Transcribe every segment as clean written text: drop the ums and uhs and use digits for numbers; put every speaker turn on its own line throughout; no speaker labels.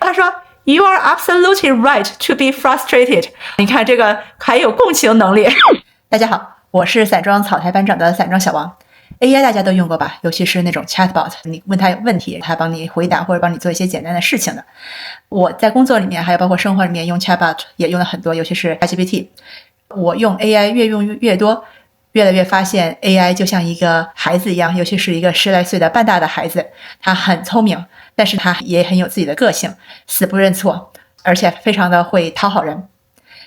他说 You are absolutely right to be frustrated。 你看这个还有共情能力。大家好，我是散装草台班长的散装小王。AI 大家都用过吧，尤其是那种 chatbot， 你问他问题，他帮你回答或者帮你做一些简单的事情的。我在工作里面还有包括生活里面用 chatbot 也用了很多，尤其是 ChatGPT。 我用 AI 越用越多，越来越发现 AI 就像一个孩子一样，尤其是一个10来岁的半大的孩子，他很聪明，但是他也很有自己的个性，死不认错，而且非常的会讨好人。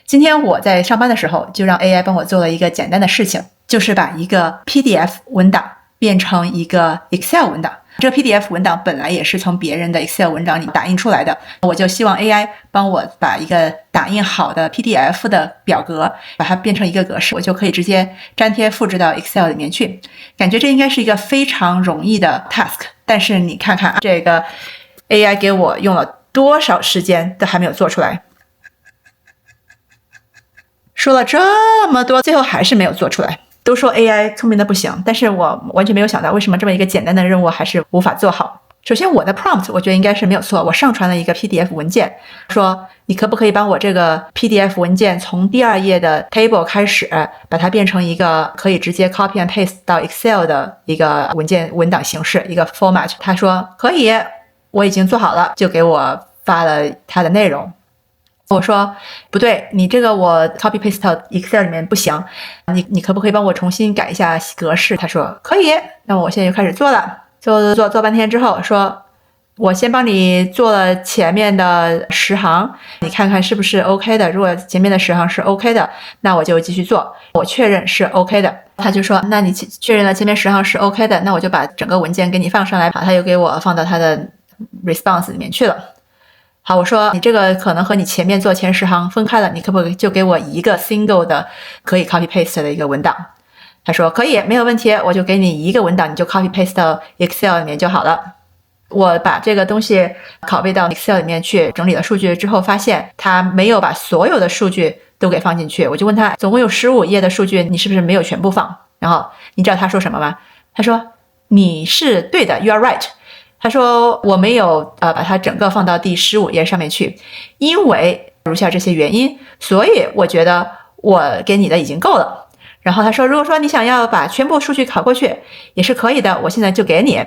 今天我在上班的时候就让 AI 帮我做了一个简单的事情，就是把一个 PDF 文档变成一个 Excel 文档。这个 PDF 文档本来也是从别人的 Excel 文档里打印出来的，我就希望 AI 帮我把一个打印好的 PDF 的表格把它变成一个格式，我就可以直接粘贴复制到 Excel 里面去。感觉这应该是一个非常容易的 task， 但是你看看这个 AI 给我用了多少时间都还没有做出来。说了这么多，最后还是没有做出来。都说 AI 聪明的不行，但是我完全没有想到为什么这么一个简单的任务还是无法做好。首先我的 prompt 我觉得应该是没有错，我上传了一个 PDF 文件，说你可不可以帮我这个 PDF 文件从第2页的 table 开始，把它变成一个可以直接 copy and paste 到 Excel 的一个文档形式，一个 format。 他说可以，我已经做好了，就给我发了它的内容。我说不对，你这个我 copy paste 到 Excel 里面不行，你可不可以帮我重新改一下格式？他说可以，那我现在就开始做了。做半天之后说，我先帮你做了前面的10行，你看看是不是 OK 的。如果前面的10行是 OK 的，那我就继续做，我确认是 OK 的。他就说那你确认了前面10行是 OK 的，那我就把整个文件给你放上来。好，他又给我放到他的 response 里面去了。好，我说你这个可能和你前面做前10行分开了，你可不可以就给我一个 single 的可以 copy paste 的一个文档？他说可以，没有问题，我就给你一个文档，你就 copy paste 到 Excel 里面就好了。我把这个东西拷贝到 Excel 里面去，整理了数据之后，发现他没有把所有的数据都给放进去。我就问他总共有15页的数据，你是不是没有全部放？然后你知道他说什么吗？他说你是对的， You are right。他说我没有把它整个放到第15页上面去，因为如下这些原因，所以我觉得我给你的已经够了。然后他说如果说你想要把全部数据拷过去也是可以的，我现在就给你。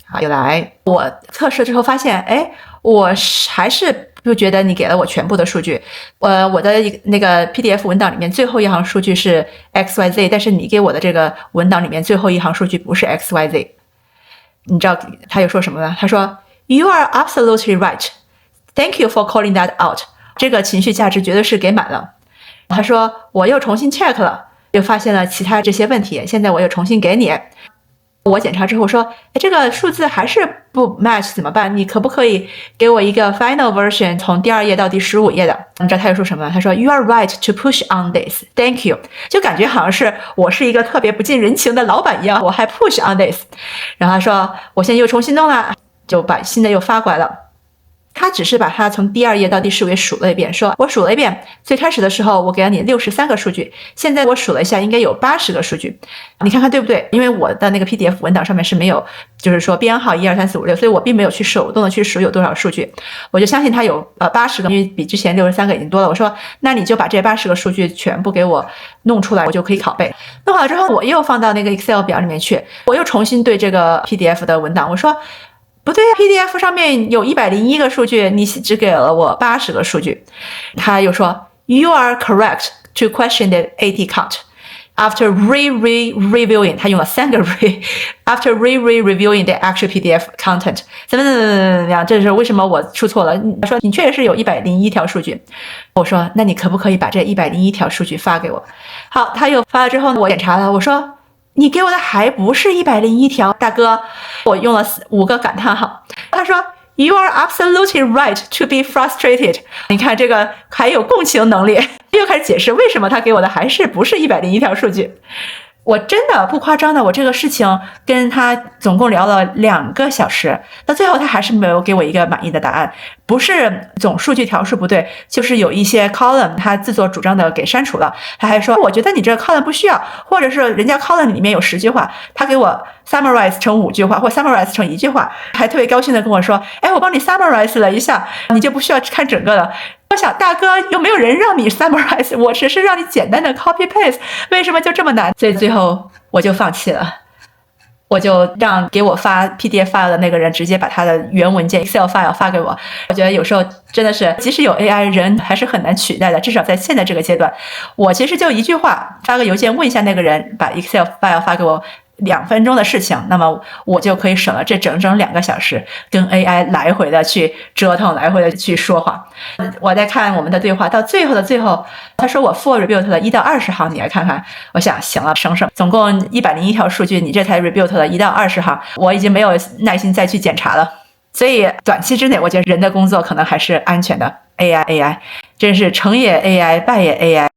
好，又来我测试之后发现，我还是不觉得你给了我全部的数据。我的那个 PDF 文档里面最后一行数据是 XYZ， 但是你给我的这个文档里面最后一行数据不是 XYZ。你知道他又说什么呢？他说 You are absolutely right. Thank you for calling that out. 这个情绪价值绝对是给满了。他说我又重新 check 了，又发现了其他这些问题，现在我又重新给你。我检查之后说这个数字还是不 match 怎么办？你可不可以给我一个 final version 从第2页到第15页的？你知道他又说什么？他说 You are right to push on this. Thank you. 就感觉好像是我是一个特别不近人情的老板一样，我还 push on this。 然后他说我现在又重新弄了，就把新的又发过来了。他只是把它从第2页到第15页数了一遍，说我数了一遍，最开始的时候我给了你63个数据，现在我数了一下应该有80个数据，你看看对不对？因为我的那个 PDF 文档上面是没有就是说编号1、2、3、4、5、6，所以我并没有去手动的去数有多少数据，我就相信它有80个，因为比之前63个已经多了。我说那你就把这80个数据全部给我弄出来，我就可以拷贝。弄好了之后我又放到那个 Excel 表里面去，我又重新对这个 PDF 的文档我说不对，PDF 上面有101个数据，你只给了我80个数据。他又说 You are correct to question the AT count. After reviewing， 他用了3个 After reviewing the actual PDF content， 怎么样？这是为什么我出错了？他说你确实是有101条数据。我说那你可不可以把这101条数据发给我？好，他又发了之后我检查了，我说你给我的还不是101条，大哥，我用了5个感叹号。他说 You are absolutely right to be frustrated。 你看这个还有共情能力，又开始解释为什么他给我的还是不是101条数据。我真的不夸张的，我这个事情跟他总共聊了2个小时，到最后他还是没有给我一个满意的答案。不是总数据条数不对，就是有一些 column 他自作主张的给删除了。他还说我觉得你这个 column 不需要，或者是人家 column 里面有10句话，他给我 summarize 成5句话或 summarize 成1句话，还特别高兴的跟我说，哎，我帮你 summarize 了一下，你就不需要看整个了。我想大哥，又没有人让你 summarize， 我只是让你简单的 copy paste， 为什么就这么难？所以最后我就放弃了，我就让给我发 PDF file 的那个人直接把他的原文件 Excel file 发给我。我觉得有时候真的是，即使有 AI， 人还是很难取代的，至少在现在这个阶段。我其实就1句话，发个邮件问一下那个人，把 Excel file 发给我。2分钟的事情，那么我就可以省了这整2个小时跟 AI 来回的去折腾，来回的去说话。我在看我们的对话，到最后的最后，他说我 full rebuild 了1到20行，你来看看。我想行了，省，总共101条数据，你这才 rebuild 了1到20行，我已经没有耐心再去检查了。所以短期之内，我觉得人的工作可能还是安全的。AI 真是成也 AI，败也 AI。